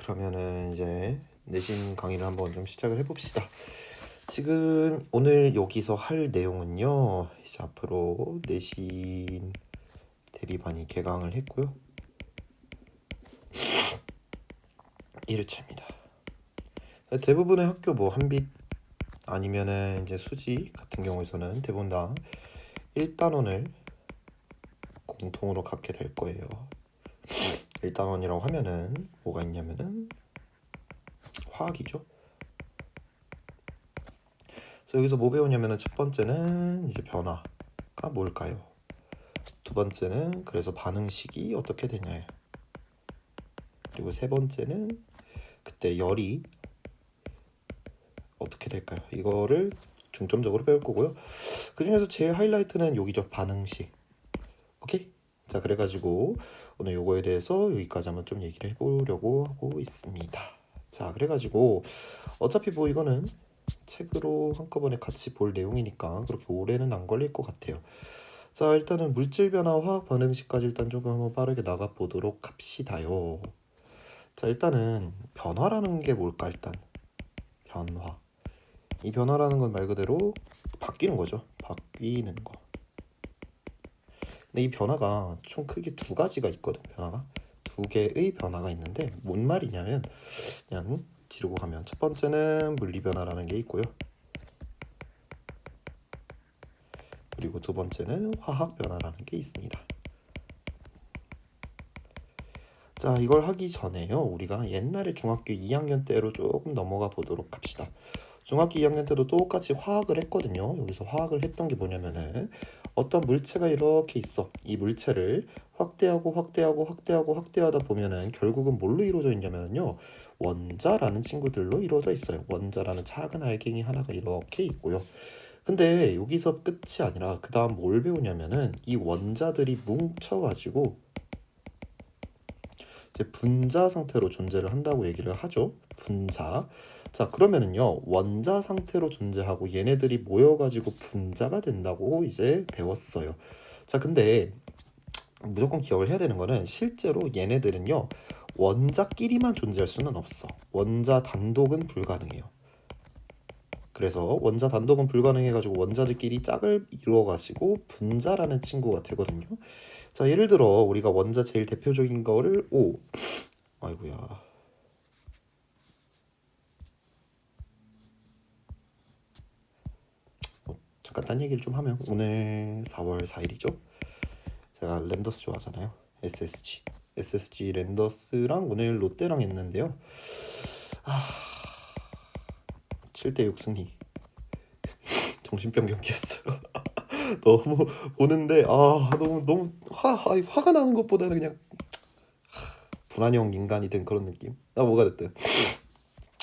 그러면은 이제 내신 강의를 한번 좀 시작을 해봅시다. 지금 오늘 여기서 할 내용은요. 이제 앞으로 내신 대비반이 개강을 했고요. 1회차입니다. 대부분의 학교 뭐 한빛 아니면은 이제 수지 같은 경우에서는 대부분 다 1단원을 공통으로 갖게 될 거예요. 1단원이라고 하면은 뭐가 있냐면은 화학이죠. 그래서 여기서 뭐 배우냐면은 첫 번째는 이제 변화가 뭘까요? 두 번째는 그래서 반응식이 어떻게 되냐. 그리고 세 번째는 그때 열이 어떻게 될까요? 이거를 중점적으로 배울 거고요. 그 중에서 제일 하이라이트는 여기죠. 반응식. 오케이? 자, 그래가지고 오늘 요거에 대해서 여기까지 한번 좀 얘기를 해보려고 하고 있습니다. 자, 그래가지고 어차피 뭐 이거는 책으로 한꺼번에 같이 볼 내용이니까 그렇게 오래는 안 걸릴 것 같아요. 자, 일단은 물질 변화, 화학 반응식까지 일단 조금 한번 빠르게 나가 보도록 합시다요. 자, 일단은 변화라는 게 뭘까? 일단 변화. 이 변화라는 건 말 그대로 바뀌는 거죠. 바뀌는 거. 근데 이 변화가 총 크게 두 가지가 있거든. 변화가 두 개의 변화가 있는데 뭔 말이냐면 그냥 지르고 가면 첫 번째는 물리 변화라는 게 있고요. 그리고 두 번째는 화학 변화라는 게 있습니다. 자, 이걸 하기 전에요. 우리가 옛날에 중학교 2학년 때로 조금 넘어가 보도록 합시다. 중학교 2학년 때도 똑같이 화학을 했거든요. 여기서 화학을 했던 게 뭐냐면은 어떤 물체가 이렇게 있어. 이 물체를 확대하다 보면은 결국은 뭘로 이루어져 있냐면요. 원자라는 친구들로 이루어져 있어요. 원자라는 작은 알갱이 하나가 이렇게 있고요. 근데 여기서 끝이 아니라 그 다음 뭘 배우냐면은 이 원자들이 뭉쳐가지고 이제 분자 상태로 존재를 한다고 얘기를 하죠. 분자. 자, 그러면은요. 원자 상태로 존재하고 얘네들이 모여가지고 분자가 된다고 이제 배웠어요. 자, 근데 무조건 기억을 해야 되는 거는 실제로 얘네들은요. 원자끼리만 존재할 수는 없어. 원자 단독은 불가능해요. 그래서 원자 단독은 불가능해가지고 원자들끼리 짝을 이루어가지고 분자라는 친구가 되거든요. 자, 예를 들어 우리가 원자 제일 대표적인 거를 아이고야. 잠깐 딴 얘기를 좀 하면 오늘 4월 4일이죠. 제가 랜더스 좋아하잖아요. SSG 랜더스랑 오늘 롯데랑 했는데요. 7대6 승리. 정신병 경기였어요. 너무 보는데 너무 화가 나는 것보다는 그냥 불안형 인간이 된 그런 느낌. 뭐가 됐든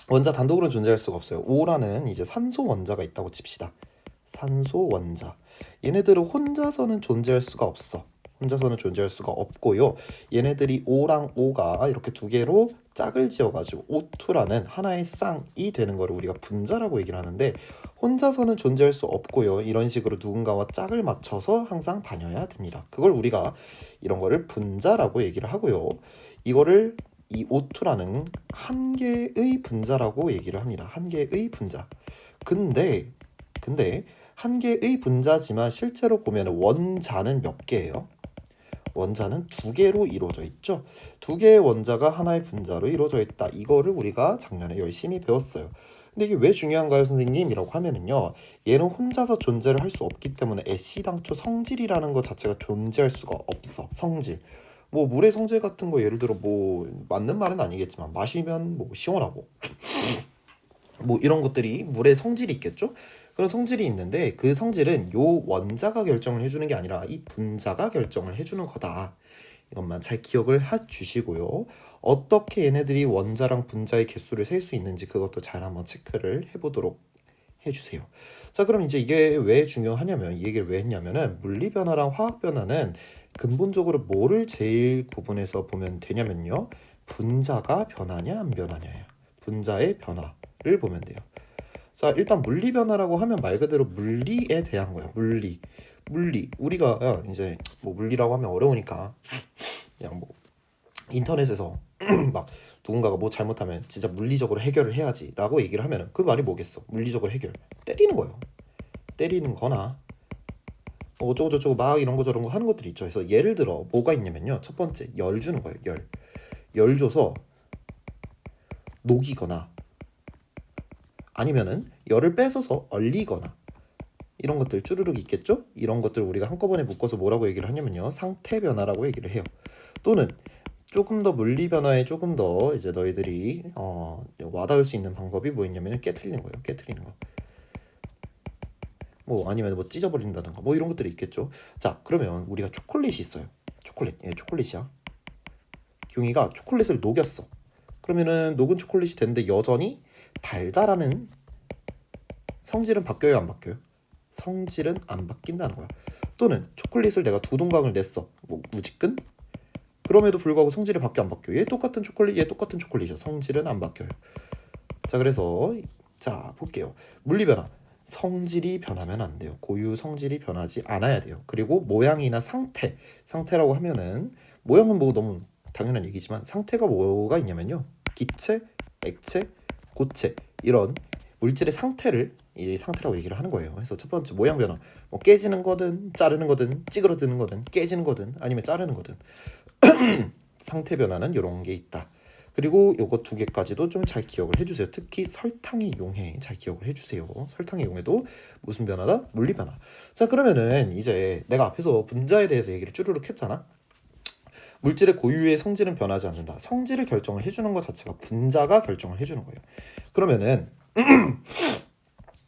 원자 단독으로는 존재할 수가 없어요. O라는 이제 산소 원자가 있다고 칩시다. 산소 원자. 얘네들은 혼자서는 존재할 수가 없어. 혼자서는 존재할 수가 없고요. 얘네들이 O랑 O가 이렇게 두 개로 짝을 지어가지고 O2라는 하나의 쌍이 되는 거를 우리가 분자라고 얘기를 하는데 혼자서는 존재할 수 없고요. 이런 식으로 누군가와 짝을 맞춰서 항상 다녀야 됩니다. 그걸 우리가 이런 거를 분자라고 얘기를 하고요. 이거를 이 O2라는 한 개의 분자라고 얘기를 합니다. 한 개의 분자. 근데 한 개의 분자지만 실제로 보면 원자는 몇 개예요? 원자는 두 개로 이루어져 있죠. 두 개의 원자가 하나의 분자로 이루어져 있다. 이거를 우리가 작년에 열심히 배웠어요. 근데 이게 왜 중요한가요, 선생님? 이라고 하면은요. 얘는 혼자서 존재를 할 수 없기 때문에 애시당초 성질이라는 것 자체가 존재할 수가 없어. 성질. 뭐 물의 성질 같은 거 예를 들어 뭐 맞는 말은 아니겠지만 마시면 뭐 시원하고 뭐 이런 것들이 물의 성질이 있겠죠? 그런 성질이 있는데 그 성질은 요 원자가 결정을 해주는 게 아니라 이 분자가 결정을 해주는 거다. 이것만 잘 기억을 해주시고요. 어떻게 얘네들이 원자랑 분자의 개수를 셀 수 있는지 그것도 잘 한번 체크를 해보도록 해주세요. 자, 그럼 이제 이게 왜 중요하냐면 이 얘기를 왜 했냐면은 물리 변화랑 화학 변화는 근본적으로 뭐를 제일 구분해서 보면 되냐면요. 분자가 변하냐 안 변하냐예요. 분자의 변화를 보면 돼요. 자, 일단 물리 변화라고 하면 말 그대로 물리에 대한 거야. 물리. 우리가 이제 뭐 물리라고 하면 어려우니까 그냥 뭐 인터넷에서 막 누군가가 뭐 잘못하면 진짜 물리적으로 해결을 해야지라고 얘기를 하면은 그 말이 뭐겠어? 물리적으로 해결. 때리는 거예요. 때리는 거나 뭐 어쩌고저쩌고 막 이런 거 저런 거 하는 것들이 있죠. 그래서 예를 들어 뭐가 있냐면요. 첫 번째 열 주는 거예요. 열. 열 줘서 녹이거나 아니면은 열을 뺏어서 얼리거나 이런 것들 쭈르륵 있겠죠? 이런 것들 우리가 한꺼번에 묶어서 뭐라고 얘기를 하냐면요. 상태 변화라고 얘기를 해요. 또는 조금 더 물리 변화에 조금 더 이제 너희들이 와닿을 수 있는 방법이 뭐 있냐면 깨트리는 거예요. 깨트리는 거. 뭐 아니면 뭐 찢어버린다든가 뭐 이런 것들이 있겠죠. 자, 그러면 우리가 초콜릿이 있어요. 초콜릿. 얘 초콜릿이야. 기웅이가 초콜릿을 녹였어. 그러면은 녹은 초콜릿이 되는데 여전히 달달하는 성질은 바뀌어요, 안 바뀌어요? 성질은 안 바뀐다는 거야. 또는 초콜릿을 내가 두 동강을 냈어. 뭐 무지끈? 그럼에도 불구하고 성질이 바뀌어 안 바뀌어. 얘 똑같은 초콜릿, 얘 똑같은 초콜릿이야. 성질은 안 바뀌어요. 자, 그래서 자 볼게요. 물리 변화. 성질이 변하면 안 돼요. 고유 성질이 변하지 않아야 돼요. 그리고 모양이나 상태라고 하면은 모양은 뭐 너무 당연한 얘기지만 상태가 뭐가 있냐면요. 기체, 액체, 고체 이런 물질의 상태를 이 상태라고 얘기를 하는 거예요. 그래서 첫 번째 모양 변화. 뭐 깨지는 거든 자르는 거든 찌그러드는 거든 깨지는 거든 아니면 자르는 거든 상태 변화는 이런 게 있다. 그리고 요거 두 개까지도 좀 잘 기억을 해주세요. 특히 설탕의 용해 잘 기억을 해주세요. 설탕의 용해도 무슨 변화다? 물리 변화. 자, 그러면은 이제 내가 앞에서 분자에 대해서 얘기를 쭈르륵 했잖아. 물질의 고유의 성질은 변하지 않는다. 성질을 결정을 해주는 것 자체가 분자가 결정을 해주는 거예요. 그러면은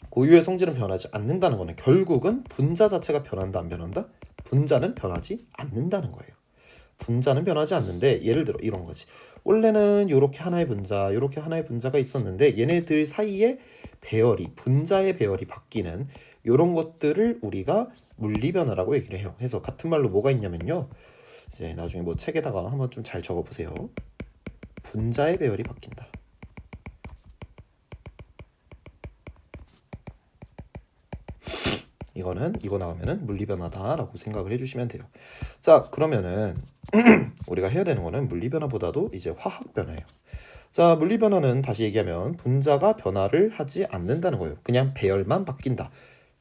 고유의 성질은 변하지 않는다는 거는 결국은 분자 자체가 변한다 안 변한다? 분자는 변하지 않는다는 거예요. 분자는 변하지 않는데 예를 들어 이런 거지. 원래는 요렇게 하나의 분자, 요렇게 하나의 분자가 있었는데 얘네들 사이에 배열이 분자의 배열이 바뀌는 요런 것들을 우리가 물리 변화라고 얘기를 해요. 그래서 같은 말로 뭐가 있냐면요. 이제 나중에 뭐 책에다가 한번 좀 잘 적어 보세요. 분자의 배열이 바뀐다. 이거는 이거 나오면은 물리 변화다라고 생각을 해주시면 돼요. 자, 그러면은 우리가 해야 되는 거는 물리 변화보다도 이제 화학 변화예요. 자, 물리 변화는 다시 얘기하면 분자가 변화를 하지 않는다는 거예요. 그냥 배열만 바뀐다.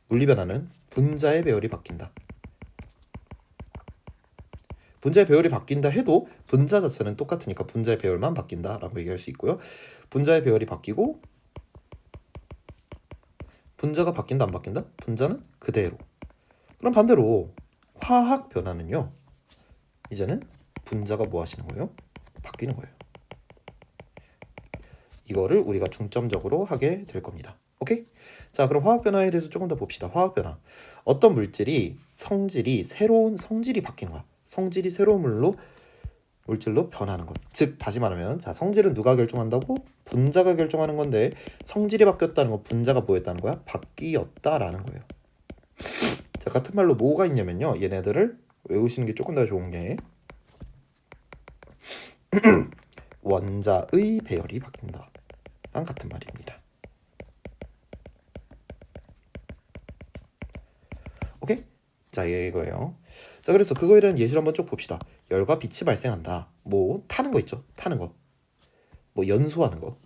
물리 변화는 분자의 배열이 바뀐다. 분자의 배열이 바뀐다 해도 분자 자체는 똑같으니까 분자의 배열만 바뀐다라고 얘기할 수 있고요. 분자의 배열이 바뀌고 분자가 바뀐다 안 바뀐다? 분자는 그대로. 그럼 반대로 화학 변화는요. 이제는 분자가 뭐 하시는 거예요? 바뀌는 거예요. 이거를 우리가 중점적으로 하게 될 겁니다. 오케이? 자, 그럼 화학 변화에 대해서 조금 더 봅시다. 화학 변화. 어떤 물질이 새로운 성질이 바뀌는 거야. 성질이 새로운 물질로 변하는 것. 즉 다시 말하면 자, 성질은 누가 결정한다고? 분자가 결정하는 건데 성질이 바뀌었다는 건 분자가 뭐 했다는 거야? 바뀌었다라는 거예요. 자, 같은 말로 뭐가 있냐면요. 얘네들을 외우시는 게 조금 더 좋은 게 원자의 배열이 바뀐다. 랑 같은 말입니다. 오케이? 자, 이거예요. 자, 그래서 그거에 대한 예시를 한번 쭉 봅시다. 열과 빛이 발생한다. 뭐 타는 거 있죠? 타는 거. 뭐 연소하는 거.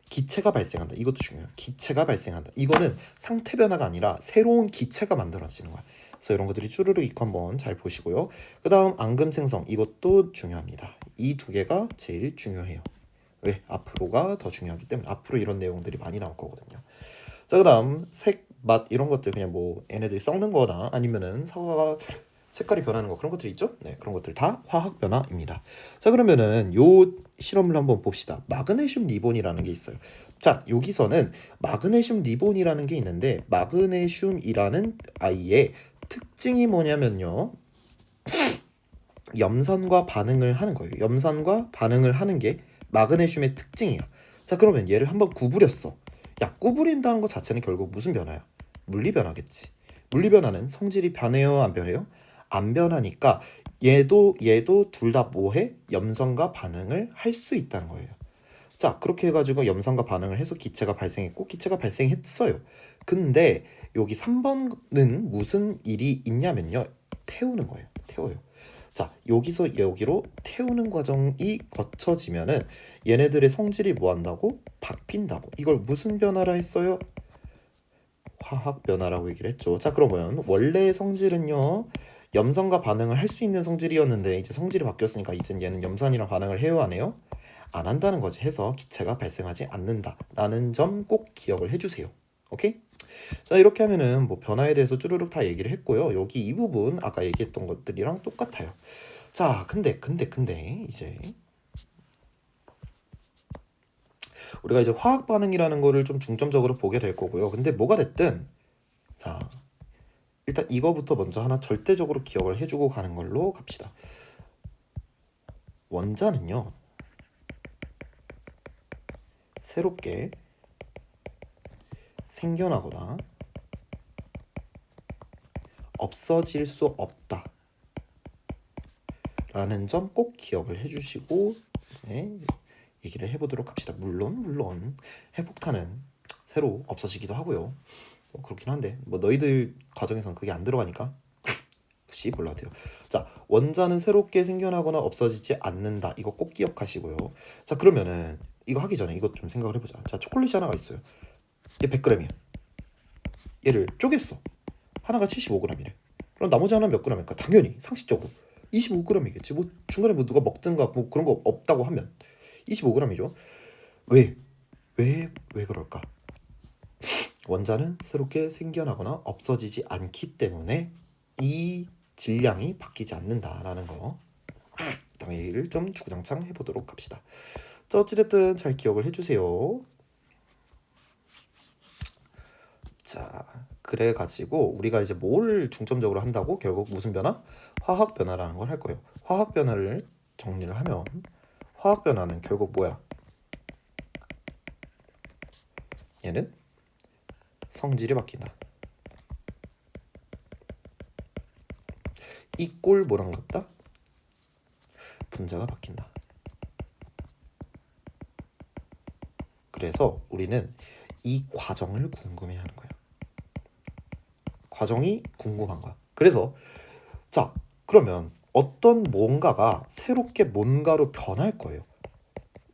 기체가 발생한다. 이것도 중요해요. 기체가 발생한다. 이거는 상태 변화가 아니라 새로운 기체가 만들어지는 거야. 그래서 이런 것들이 쭈르륵 있고 한번 잘 보시고요. 그 다음 앙금 생성. 이것도 중요합니다. 이 두 개가 제일 중요해요. 왜? 앞으로가 더 중요하기 때문에 앞으로 이런 내용들이 많이 나올 거거든요. 자, 그 다음 색, 맛 이런 것들 그냥 뭐 얘네들이 썩는 거나 아니면은 사과가 색깔이 변하는 거 그런 것들이 있죠? 네, 그런 것들 다 화학 변화입니다. 자, 그러면은 요 실험을 한번 봅시다. 마그네슘 리본이라는 게 있어요. 자, 여기서는 마그네슘 리본이라는 게 있는데 마그네슘이라는 아이의 특징이 뭐냐면요. 염산과 반응을 하는 거예요. 염산과 반응을 하는 게 마그네슘의 특징이야. 자, 그러면 얘를 한번 구부렸어. 야, 구부린다는 것 자체는 결국 무슨 변화야? 물리 변화겠지. 물리 변화는 성질이 변해요, 안 변해요? 안 변하니까 얘도 둘 다 뭐해? 염산과 반응을 할 수 있다는 거예요. 자, 그렇게 해가지고 염산과 반응을 해서 기체가 발생했고 기체가 발생했어요. 근데 여기 3번은 무슨 일이 있냐면요. 태우는 거예요. 태워요. 자, 여기서 여기로 태우는 과정이 거쳐지면은 얘네들의 성질이 뭐 한다고? 바뀐다고. 이걸 무슨 변화라 했어요? 화학 변화라고 얘기를 했죠. 자, 그러면 원래의 성질은요, 염산과 반응을 할 수 있는 성질이었는데 이제 성질이 바뀌었으니까 이제 얘는 염산이랑 반응을 해요, 안 해요? 안 한다는 거지. 해서 기체가 발생하지 않는다라는 점 꼭 기억을 해주세요. 오케이? 자, 이렇게 하면은 뭐 변화에 대해서 쭈르륵 다 얘기를 했고요. 여기 이 부분 아까 얘기했던 것들이랑 똑같아요. 자, 근데 이제 우리가 이제 화학 반응이라는 거를 좀 중점적으로 보게 될 거고요. 근데 뭐가 됐든 자, 일단 이거부터 먼저 하나 절대적으로 기억을 해주고 가는 걸로 갑시다. 원자는요, 새롭게 생겨나거나 없어질 수 없다 라는 점 꼭 기억을 해주시고 이제 얘기를 해보도록 합시다. 물론 핵폭탄은 새로 없어지기도 하고요. 뭐 그렇긴 한데 뭐 너희들 과정에선 그게 안 들어가니까 혹시 몰라도 돼요. 자, 원자는 새롭게 생겨나거나 없어지지 않는다. 이거 꼭 기억하시고요. 자, 그러면은 이거 하기 전에 이것 좀 생각을 해보자. 자, 초콜릿이 하나가 있어요. 얘 100g이야. 얘를 쪼갰어. 하나가 75g이래. 그럼 나머지 하나 몇 g일까? 당연히 상식적으로 25g이겠지. 뭐 중간에 뭐 누가 먹든가 뭐 그런 거 없다고 하면 25g이죠. 왜 그럴까? 원자는 새롭게 생겨나거나 없어지지 않기 때문에 이 질량이 바뀌지 않는다라는 거. 이따가 얘기를 좀 주구장창 해보도록 합시다. 자, 어찌됐든 잘 기억을 해주세요. 자, 그래가지고 우리가 이제 뭘 중점적으로 한다고? 결국 무슨 변화? 화학 변화라는 걸 할 거예요. 화학 변화를 정리를 하면 화학 변화는 결국 뭐야? 얘는 성질이 바뀐다. 이 꼴 뭐랑 같다? 분자가 바뀐다. 그래서 우리는 이 과정을 궁금해하는 거야. 과정이 궁금한 거야. 그래서 자, 그러면 어떤 뭔가가 새롭게 뭔가로 변할 거예요.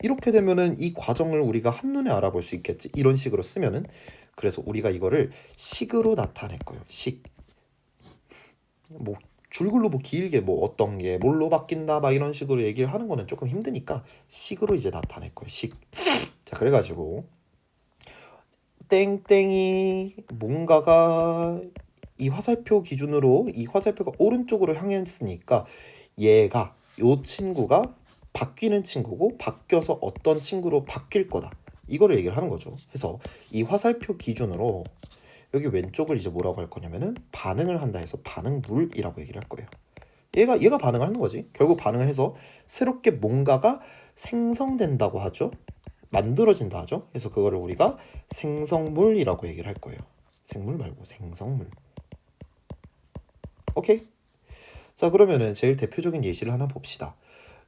이렇게 되면은 이 과정을 우리가 한눈에 알아볼 수 있겠지. 이런 식으로 쓰면은. 그래서 우리가 이거를 식으로 나타낼 거예요. 식. 뭐 줄글로 뭐 길게 뭐 어떤 게 뭘로 바뀐다 막 이런 식으로 얘기를 하는 거는 조금 힘드니까 식으로 이제 나타낼 거예요. 식. 자, 그래가지고 땡땡이 뭔가가 이 화살표 기준으로 이 화살표가 오른쪽으로 향했으니까 얘가 요 친구가 바뀌는 친구고 바뀌어서 어떤 친구로 바뀔 거다. 이거를 얘기를 하는 거죠. 그래서 이 화살표 기준으로 여기 왼쪽을 이제 뭐라고 할 거냐면은 반응을 한다 해서 반응물이라고 얘기를 할 거예요. 얘가 반응을 하는 거지. 결국 반응을 해서 새롭게 뭔가가 생성된다고 하죠. 만들어진다 하죠. 그래서 그거를 우리가 생성물이라고 얘기를 할 거예요. 생물 말고 생성물. 오케이? 자, 그러면은 제일 대표적인 예시를 하나 봅시다.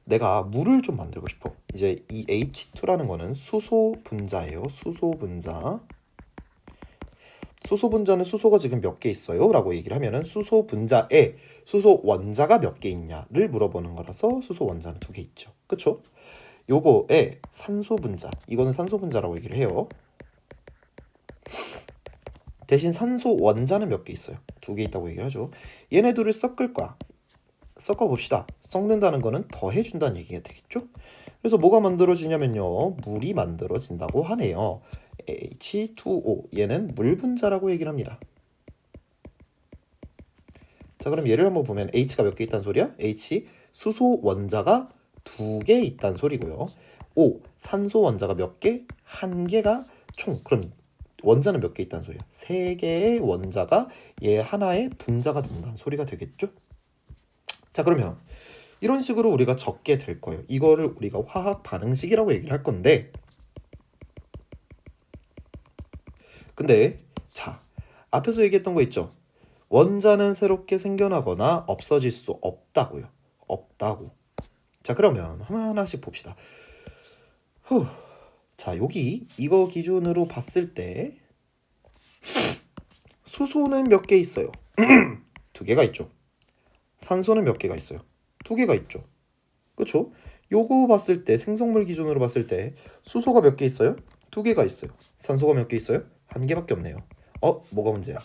내가 물을 좀 만들고 싶어. 이제 이 H2라는 거는 수소 분자예요. 수소 분자. 수소 분자는 수소가 지금 몇 개 있어요? 라고 얘기를 하면은 수소 분자에 수소 원자가 몇 개 있냐를 물어보는 거라서 수소 원자는 2개 있죠. 그쵸? 요거에 산소 분자. 이거는 산소 분자라고 얘기를 해요. 대신 산소 원자는 몇 개 있어요? 2개 있다고 얘기를 하죠. 얘네 둘을 섞을 거야. 섞어봅시다. 섞는다는 거는 더해준다는 얘기가 되겠죠? 그래서 뭐가 만들어지냐면요. 물이 만들어진다고 하네요. H2O. 얘는 물 분자라고 얘기를 합니다. 자, 그럼 얘를 한번 보면 H가 몇 개 있다는 소리야? H 수소 원자가 2개 있다는 소리고요. O 산소 원자가 몇 개? 1개가 총. 그럼 원자는 몇 개 있다는 소리야? 3개의 원자가 얘 하나의 분자가 된다는 소리가 되겠죠? 자, 그러면 이런 식으로 우리가 적게 될 거예요. 이거를 우리가 화학 반응식이라고 얘기를 할 건데, 근데 자, 앞에서 얘기했던 거 있죠? 원자는 새롭게 생겨나거나 없어질 수 없다고요. 없다고. 자, 그러면 하나하나씩 봅시다. 자, 여기 이거 기준으로 봤을 때 수소는 몇 개 있어요? 2개가 있죠. 산소는 몇 개가 있어요? 두 개가 있죠. 그렇죠? 요거 봤을 때 생성물 기준으로 봤을 때 수소가 몇 개 있어요? 두 개가 있어요. 산소가 몇 개 있어요? 한 개밖에 없네요. 뭐가 문제야?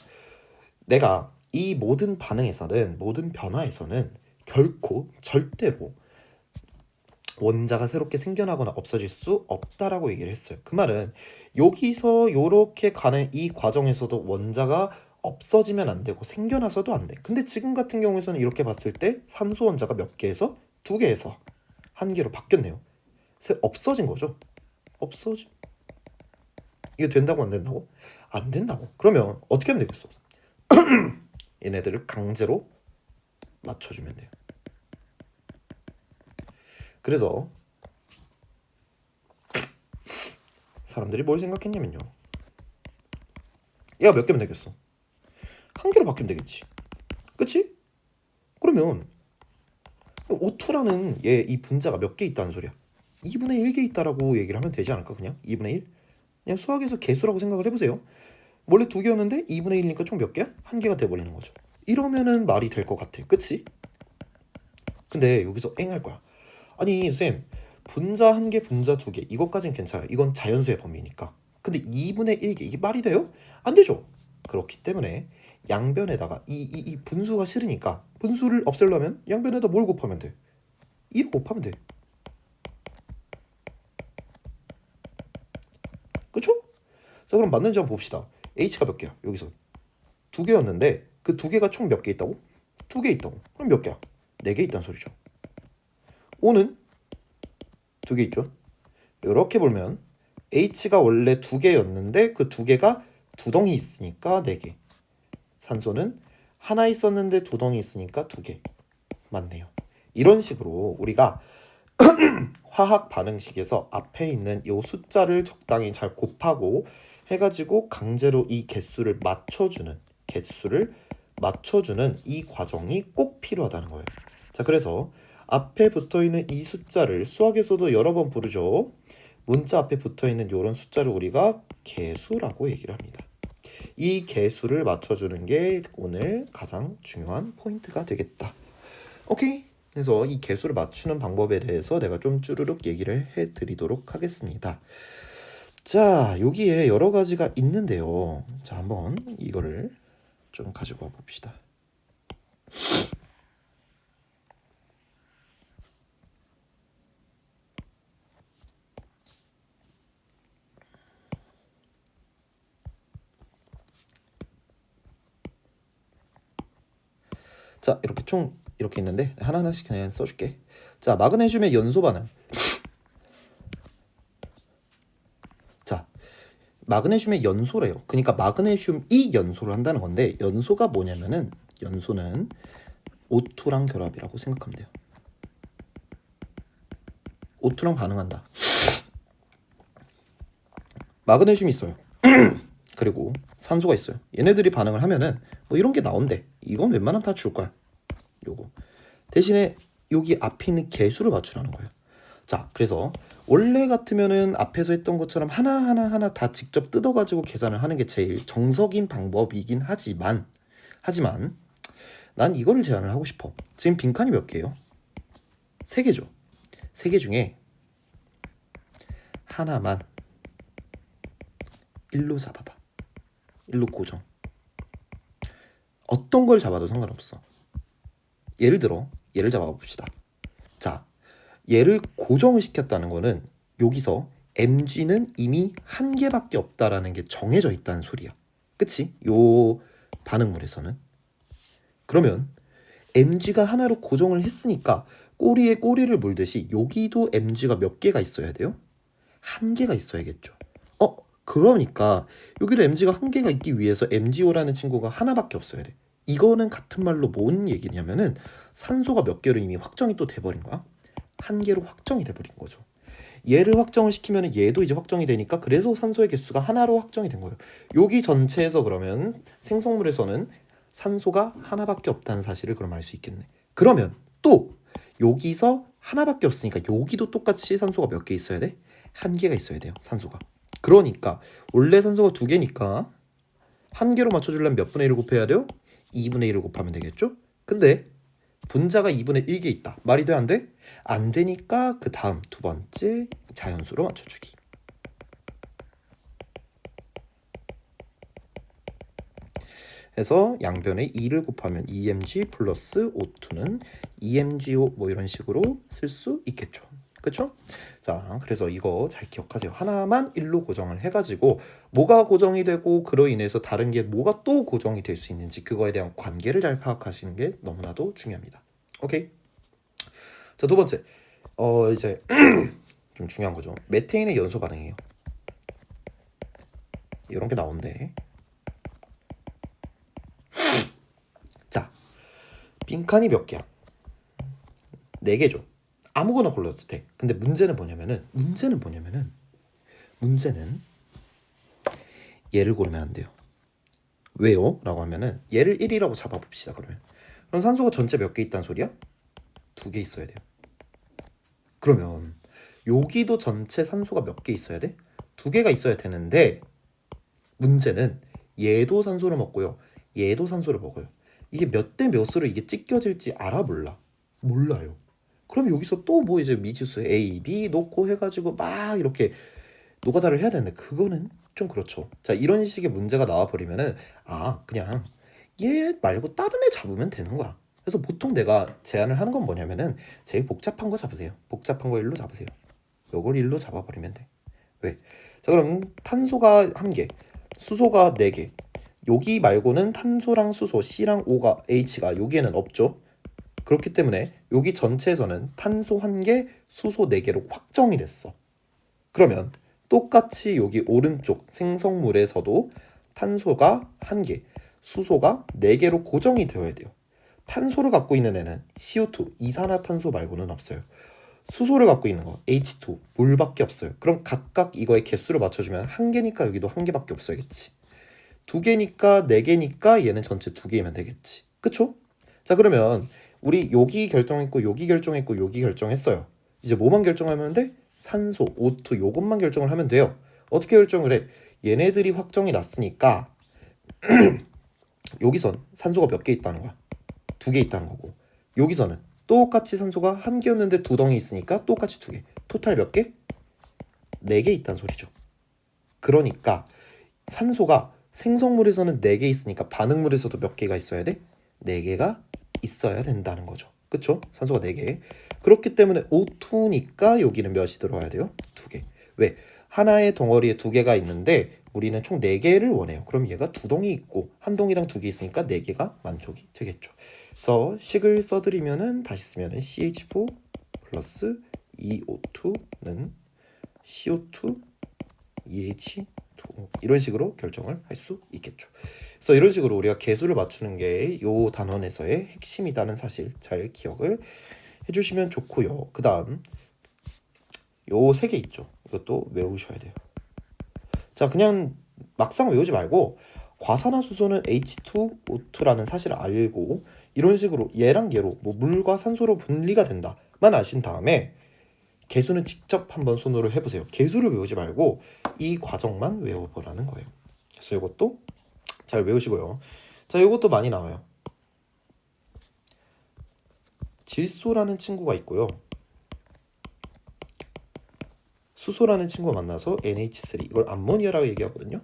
내가 이 모든 반응에서는 모든 변화에서는 결코 절대로 원자가 새롭게 생겨나거나 없어질 수 없다라고 얘기를 했어요. 그 말은 여기서 요렇게 가는 이 과정에서도 원자가 없어지면 안 되고 생겨나서도 안 돼. 근데 지금 같은 경우에서는 이렇게 봤을 때 산소 원자가 몇 개에서 두 개에서 한 개로 바뀌었네요. 없어진 거죠. 없어지. 이게 된다고 안 된다고? 안 된다고. 그러면 어떻게 하면 되겠어? 얘네들을 강제로 맞춰주면 돼요. 그래서 사람들이 뭘 생각했냐면요. 얘가 몇 개면 되겠어? 한 개로 바뀌면 되겠지. 그치? 그러면 O2라는 얘 이 분자가 몇 개 있다는 소리야? 2분의 1개 있다라고 얘기를 하면 되지 않을까? 그냥 2분의 1? 그냥 수학에서 개수라고 생각을 해보세요. 원래 두 개였는데 2분의 1이니까 총 몇 개야? 한 개가 돼버리는 거죠. 이러면은 말이 될 것 같아. 그치? 근데 여기서 할 거야. 아니 쌤, 분자 한 개, 분자 두 개, 이것까진 괜찮아요. 이건 자연수의 범위니까. 근데 2분의 1개 이게 말이 돼요? 안 되죠. 그렇기 때문에 양변에다가 이 분수가 싫으니까 분수를 없애려면 양변에다 뭘 곱하면 돼? 1 곱하면 돼. 그쵸? 자, 그럼 맞는지 한번 봅시다. h가 몇 개야? 여기서 두 개였는데 그 두 개가 총 몇 개 있다고? 두 개 있다고. 그럼 몇 개야? 네 개 있다는 소리죠. O는 두 개 있죠. 이렇게 보면 H가 원래 두 개였는데 그 두 개가 두 덩이 있으니까 네 개. 산소는 하나 있었는데 두 덩이 있으니까 두 개. 맞네요. 이런 식으로 우리가 화학 반응식에서 앞에 있는 이 숫자를 적당히 잘 곱하고 해가지고 강제로 이 개수를 맞춰주는 이 과정이 꼭 필요하다는 거예요. 자, 그래서 앞에 붙어있는 이 숫자를 수학에서도 여러 번 부르죠. 문자 앞에 붙어있는 이런 숫자를 우리가 개수라고 얘기를 합니다. 이 개수를 맞춰주는 게 오늘 가장 중요한 포인트가 되겠다. 오케이? 그래서 이 개수를 맞추는 방법에 대해서 내가 좀 쭈르륵 얘기를 해드리도록 하겠습니다. 자, 여기에 여러 가지가 있는데요. 자, 한번 이거를 좀 가지고 와봅시다. 자, 이렇게 총 이렇게 있는데 하나하나씩 그냥 써줄게. 자, 마그네슘의 연소 반응. 자, 마그네슘의 연소래요. 그러니까 마그네슘이 연소를 한다는 건데 연소가 뭐냐면은 연소는 O2랑 결합이라고 생각하면 돼요. O2랑 반응한다. 마그네슘이 있어요. 그리고 산소가 있어요. 얘네들이 반응을 하면은 뭐 이런 게 나온대. 이건 웬만하면 다 줄 거야. 요거 대신에 여기 앞에 있는 개수를 맞추라는 거예요. 자, 그래서 원래 같으면은 앞에서 했던 것처럼 하나 다 직접 뜯어가지고 계산을 하는 게 제일 정석인 방법이긴 하지만 난 이거를 제안을 하고 싶어. 지금 빈칸이 몇 개예요? 3개죠. 3개 중에 하나만 1로 잡아봐. 1로 고정. 어떤 걸 잡아도 상관없어. 예를 들어 얘를 잡아봅시다. 자, 얘를 고정을 시켰다는 거는 여기서 mg는 이미 한 개밖에 없다라는 게 정해져 있다는 소리야. 그치? 요 반응물에서는. 그러면 mg가 하나로 고정을 했으니까 꼬리에 꼬리를 물듯이 여기도 mg가 몇 개가 있어야 돼요? 한 개가 있어야겠죠. 그러니까 여기도 mg가 한 개가 있기 위해서 mgO라는 친구가 하나밖에 없어야 돼. 이거는 같은 말로 뭔 얘기냐면은 산소가 몇 개로 이미 확정이 또 돼버린 거야. 한 개로 확정이 돼버린 거죠. 얘를 확정을 시키면 얘도 이제 확정이 되니까 그래서 산소의 개수가 하나로 확정이 된 거예요. 여기 전체에서 그러면 생성물에서는 산소가 하나밖에 없다는 사실을 그럼 알 수 있겠네. 그러면 또 여기서 하나밖에 없으니까 여기도 똑같이 산소가 몇 개 있어야 돼? 한 개가 있어야 돼요. 산소가. 그러니까 원래 산소가 2개니까 한 개로 맞춰주려면 몇 분의 1을 곱해야 돼요? 2분의 1을 곱하면 되겠죠? 근데 분자가 2분의 1개 있다. 말이 돼, 안 돼? 안 되니까 그 다음 두 번째 자연수로 맞춰주기. 해서 양변에 2를 곱하면 2mg 플러스 O2는 2mgO 뭐 이런 식으로 쓸 수 있겠죠. 그쵸? 자, 그래서 이거 잘 기억하세요. 하나만 1로 고정을 해가지고 뭐가 고정이 되고 그로 인해서 다른 게 뭐가 또 고정이 될 수 있는지 그거에 대한 관계를 잘 파악하시는 게 너무나도 중요합니다. 오케이? 자, 두 번째. 이제 좀 중요한 거죠. 메테인의 연소 반응이에요. 이런 게 나온대. 자, 빈칸이 몇 개야? 4개죠. 아무거나 골라도 돼. 근데 문제는 뭐냐면은 얘를 고르면 안 돼요. 왜요? 라고 하면은 얘를 1이라고 잡아봅시다. 그러면 그럼 산소가 전체 몇 개 있다는 소리야? 2개 있어야 돼요. 그러면 여기도 전체 산소가 몇 개 있어야 돼? 2개가 있어야 되는데 문제는 얘도 산소를 먹고요. 얘도 산소를 먹어요. 이게 몇 대 몇으로 이게 찢겨질지 알아 몰라? 몰라요. 그럼 여기서 또 뭐 이제 미지수 A, B 놓고 해가지고 막 이렇게 노가다를 해야 되는데 그거는 좀 그렇죠. 자, 이런 식의 문제가 나와버리면은 그냥 얘 말고 다른 애 잡으면 되는 거야. 그래서 보통 내가 제안을 하는 건 뭐냐면은 제일 복잡한 거 잡으세요. 복잡한 거 1로 잡으세요. 요걸 1로 잡아버리면 돼. 왜? 자, 그럼 탄소가 1개, 수소가 4개. 여기 말고는 탄소랑 수소, C랑 O가 H가 여기에는 없죠. 그렇기 때문에 여기 전체에서는 탄소 1개, 수소 4개로 확정이 됐어. 그러면 똑같이 여기 오른쪽 생성물에서도 탄소가 1개, 수소가 4개로 고정이 되어야 돼요. 탄소를 갖고 있는 애는 CO2, 이산화탄소 말고는 없어요. 수소를 갖고 있는 거 H2, 물밖에 없어요. 그럼 각각 이거의 개수를 맞춰주면 1개니까 여기도 1개밖에 없어야겠지. 2개니까 4개니까 얘는 전체 2개이면 되겠지. 그쵸? 자, 그러면 우리 여기 결정했고 여기 결정했고 여기 결정했어요. 이제 뭐만 결정하면 돼? 산소, O2 요것만 결정을 하면 돼요. 어떻게 결정을 해? 얘네들이 확정이 났으니까 여기선 산소가 몇 개 있다는 거야? 2개 있다는 거고 여기서는 똑같이 산소가 1개였는데 2덩이 있으니까 똑같이 2개. 토탈 몇 개? 4개 있다는 소리죠. 그러니까 산소가 생성물에서는 4개 있으니까 반응물에서도 몇 개가 있어야 돼? 4개가 있어야 된다는 거죠. 그쵸? 산소가 4개. 그렇기 때문에 O2니까 여기는 몇이 들어와야 돼요? 2개. 왜? 하나의 덩어리에 2개가 있는데 우리는 총 4개를 원해요. 그럼 얘가 2덩이 있고 한 덩이당 2개 있으니까 4개가 만족이 되겠죠. 그래서 식을 써드리면은 다시 쓰면은 CH4 플러스 EO2는 CO2 EH2 이런 식으로 결정을 할 수 있겠죠. 그래서 이런 식으로 우리가 개수를 맞추는 게 요 단원에서의 핵심이라는 사실 잘 기억을 해주시면 좋고요. 그 다음 요 3개 있죠. 이것도 외우셔야 돼요. 자, 그냥 막상 외우지 말고 과산화수소는 H2O2라는 사실을 알고 이런 식으로 얘랑 얘로 뭐 물과 산소로 분리가 된다만 아신 다음에 개수는 직접 한번 손으로 해보세요. 개수를 외우지 말고 이 과정만 외워보라는 거예요. 그래서 이것도 잘 외우시고요. 자, 이것도 많이 나와요. 질소라는 친구가 있고요. 수소라는 친구가 만나서 NH3 이걸 암모니아라고 얘기하거든요.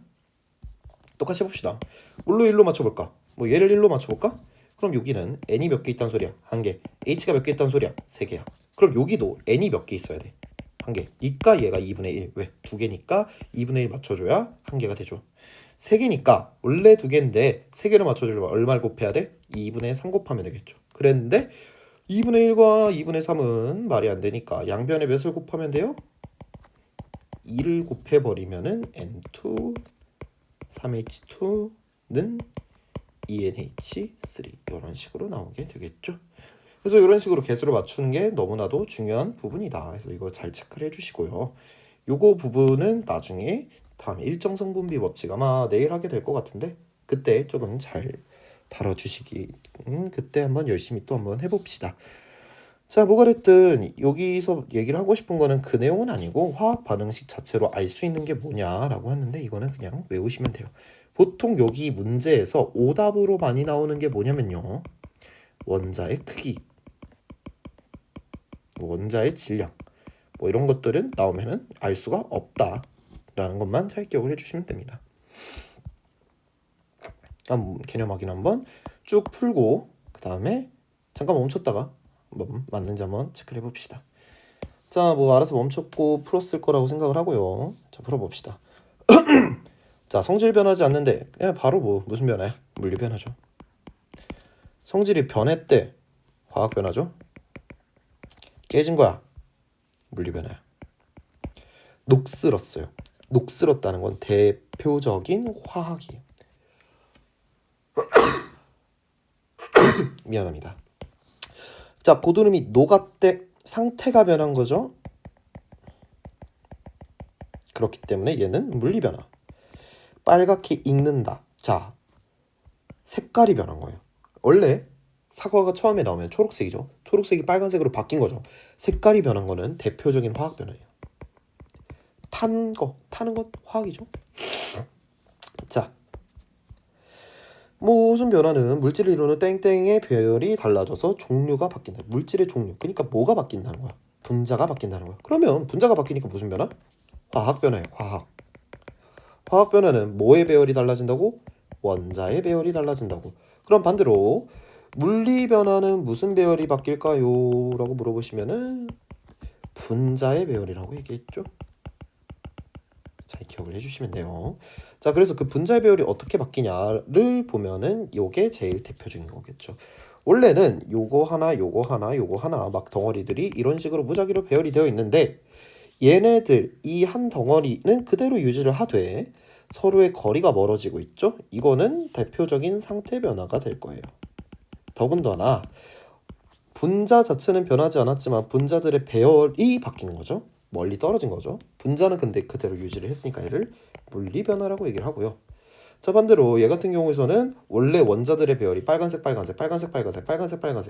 똑같이 해봅시다. 뭘로 1로 맞춰볼까? 뭐 얘를 1로 맞춰볼까? 그럼 여기는 N이 몇 개 있다는 소리야? 1개. H가 몇 개 있다는 소리야? 3개야. 그럼 여기도 N이 몇 개 있어야 돼? 1개. 니까 얘가 2분의 1. 왜? 2개니까 2분의 1 맞춰줘야 1개가 되죠. 3개니까 원래 2개인데 3개를 맞춰주려면 얼마를 곱해야 돼? 2분의 3 곱하면 되겠죠. 그랬는데 2분의 1과 2분의 3은 말이 안 되니까 양변에 몇을 곱하면 돼요? 2를 곱해버리면은 N2 3H2는 ENH3 이런 식으로 나오게 되겠죠. 그래서 이런 식으로 개수를 맞추는 게 너무나도 중요한 부분이다. 그래서 이거 잘 체크를 해주시고요. 요거 부분은 나중에 다음에 일정 성분비 법칙 아마 내일 하게 될 것 같은데 그때 조금 잘 다뤄주시기 그때 한번 열심히 또 한번 해봅시다. 자, 뭐가 됐든 여기서 얘기를 하고 싶은 거는 그 내용은 아니고 화학 반응식 자체로 알 수 있는 게 뭐냐라고 하는데 이거는 그냥 외우시면 돼요. 보통 여기 문제에서 오답으로 많이 나오는 게 뭐냐면요. 원자의 크기, 원자의 질량 뭐 이런 것들은 나오면은 알 수가 없다라는 것만 잘 기억을 해주시면 됩니다. 개념 확인 한번 쭉 풀고 그 다음에 잠깐 멈췄다가 한번 맞는지 한번 체크를 해봅시다. 자, 뭐 알아서 멈췄고 풀었을 거라고 생각을 하고요. 자, 풀어봅시다. 자, 성질 변하지 않는데 그냥 바로 뭐 무슨 변화야? 물리 변화죠. 성질이 변했대. 화학 변화죠. 깨진 거야. 물리 변화야. 녹슬었어요. 녹슬었다는 건 대표적인 화학이에요. 미안합니다. 자, 고드름이 녹았대. 상태가 변한 거죠. 그렇기 때문에 얘는 물리 변화. 빨갛게 익는다. 자, 색깔이 변한 거예요. 원래 사과가 처음에 나오면 초록색이죠. 초록색이 빨간색으로 바뀐 거죠. 색깔이 변한 거는 대표적인 화학 변화예요. 타는 거 화학이죠. 자, 모든 변화는 물질을 이루는 땡땡의 배열이 달라져서 종류가 바뀐다. 물질의 종류. 그러니까 뭐가 바뀐다는 거야? 분자가 바뀐다는 거야. 그러면 분자가 바뀌니까 무슨 변화? 화학 변화예요. 화학 변화는 뭐의 배열이 달라진다고? 원자의 배열이 달라진다고. 그럼 반대로 물리 변화는 무슨 배열이 바뀔까요? 라고 물어보시면은 분자의 배열이라고 얘기했죠. 잘 기억을 해주시면 돼요. 자, 그래서 그 분자의 배열이 어떻게 바뀌냐를 보면은 요게 제일 대표적인 거겠죠. 원래는 요거 하나 막 덩어리들이 이런 식으로 무작위로 배열이 되어 있는데 얘네들 이 한 덩어리는 그대로 유지를 하되 서로의 거리가 멀어지고 있죠. 이거는 대표적인 상태 변화가 될 거예요. 더군다나 분자 자체는 변하지 않았지만 분자들의 배열이 바뀌는 거죠. 멀리 떨어진 거죠. 분자는 근데 그대로 유지를 했으니까 얘를 물리 변화라고 얘기를 하고요. 자, 반대로 얘 같은 경우에서는 원래 원자들의 배열이 빨간색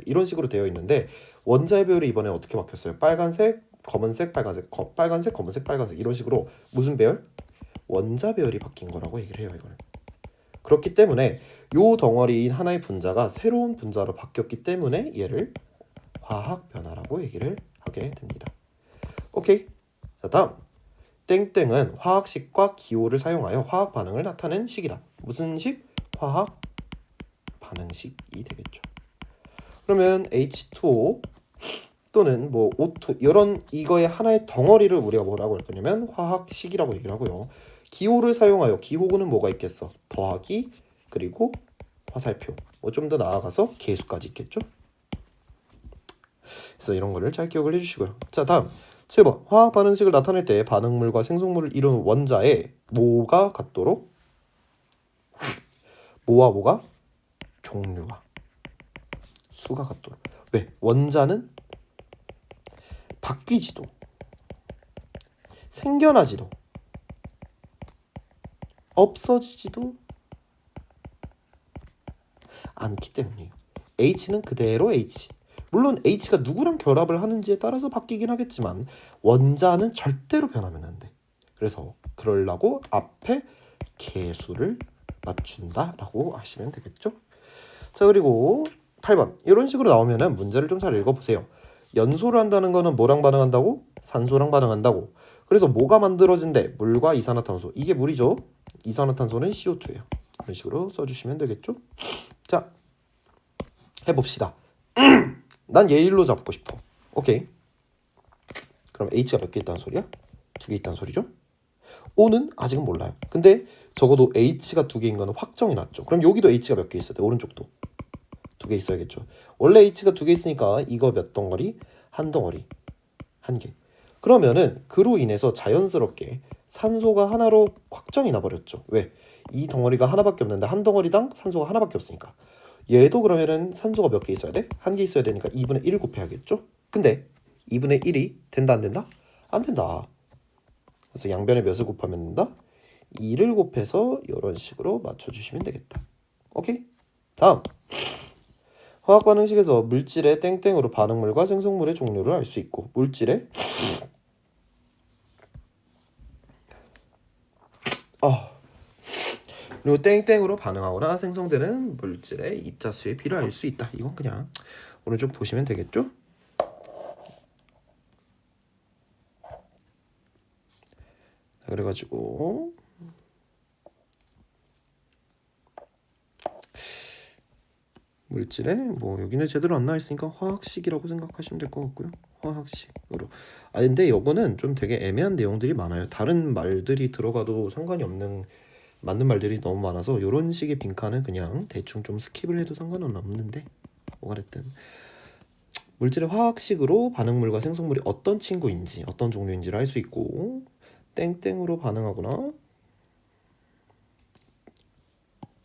이런 식으로 되어 있는데 원자의 배열이 이번에 어떻게 바뀌었어요? 빨간색, 검은색, 빨간색, 검은색 이런 식으로 무슨 배열? 원자 배열이 바뀐 거라고 얘기를 해요, 이걸. 그렇기 때문에 요 덩어리인 하나의 분자가 새로운 분자로 바뀌었기 때문에 얘를 화학 변화라고 얘기를 하게 됩니다. 오케이. 자, 다음. 땡땡은 화학식과 기호를 사용하여 화학 반응을 나타낸 식이다. 무슨 식? 화학 반응식이 되겠죠. 그러면 H2O 또는 뭐 O2 이런 이거의 하나의 덩어리를 우리가 뭐라고 할 거냐면 화학식이라고 얘기를 하고요. 기호를 사용하여 기호는 뭐가 있겠어? 더하기 그리고 화살표. 뭐 좀 더 나아가서 계수까지 있겠죠. 그래서 이런 거를 잘 기억을 해주시고요. 자, 다음 7번 화학 반응식을 나타낼 때 반응물과 생성물을 이루는 원자의 뭐가 같도록 뭐가 종류와 수가 같도록. 왜? 원자는 바뀌지도 생겨나지도 없어지지도 않기 때문이에요. H는 그대로 H. 물론 H가 누구랑 결합을 하는지에 따라서 바뀌긴 하겠지만 원자는 절대로 변하면 안 돼. 그래서 그러려고 앞에 개수를 맞춘다라고 하시면 되겠죠. 자, 그리고 8번 이런 식으로 나오면은 문제를 좀 잘 읽어보세요. 연소를 한다는 거는 뭐랑 반응한다고? 산소랑 반응한다고. 그래서 뭐가 만들어진대? 물과 이산화탄소. 이게 물이죠. 이산화탄소는 CO2예요. 이런 식으로 써주시면 되겠죠. 자, 해봅시다. 난 얘 1로 잡고 싶어. 오케이. 그럼 H가 몇 개 있다는 소리야? 2개 있다는 소리죠? O는 아직은 몰라요. 근데 적어도 H가 2개인 거는 확정이 났죠. 그럼 여기도 H가 몇 개 있어야 돼? 오른쪽도 2개 있어야겠죠. 원래 H가 2개 있으니까 이거 몇 덩어리? 한 덩어리. 한 개. 그러면은 그로 인해서 자연스럽게 산소가 하나로 확정이 나버렸죠. 왜? 이 덩어리가 하나밖에 없는데 한 덩어리당 산소가 하나밖에 없으니까. 얘도 그러면은 산소가 몇 개 있어야 돼? 한 개 있어야 되니까 2분의 1을 곱해야겠죠? 근데 2분의 1이 된다 안 된다? 안 된다. 그래서 양변에 몇을 곱하면 된다? 2를 곱해서 이런 식으로 맞춰주시면 되겠다. 오케이? 다음. 화학 반응식에서 물질의 땡땡으로 반응물과 생성물의 종류를 알 수 있고 물질의 그리고 땡땡으로 반응하거나 생성되는 물질의 입자수의 비를 알 수 있다. 이건 그냥 오른쪽 보시면 되겠죠? 그래가지고 물질에 뭐 여기는 제대로 안 나와 있으니까 화학식이라고 생각하시면 될 것 같고요. 화학식으로. 아 근데 요거는 좀 되게 애매한 내용들이 많아요. 다른 말들이 들어가도 상관이 없는 맞는 말들이 너무 많아서 요런 식의 빈칸은 그냥 대충 좀 스킵을 해도 상관은 없는데 뭐가 됐든 물질의 화학식으로 반응물과 생성물이 어떤 친구인지 어떤 종류인지를 알 수 있고 땡땡으로 반응하거나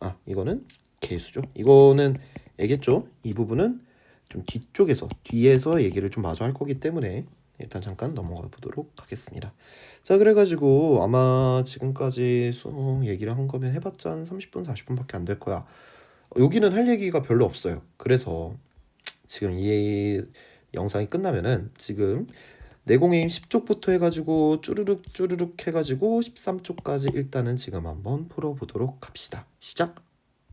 아 이거는 개수죠. 이거는 알겠죠? 이 부분은 좀 뒤에서 얘기를 좀 마저 할 거기 때문에 일단 잠깐 넘어가 보도록 하겠습니다. 자 그래가지고 아마 지금까지 수능 얘기를 한 거면 해봤자 한 30분 40분밖에 안 될 거야. 여기는 할 얘기가 별로 없어요. 그래서 지금 이 영상이 끝나면은 지금 내공에임 10쪽부터 해가지고 쭈르륵 해가지고 13쪽까지 일단은 지금 한번 풀어보도록 합시다. 시작!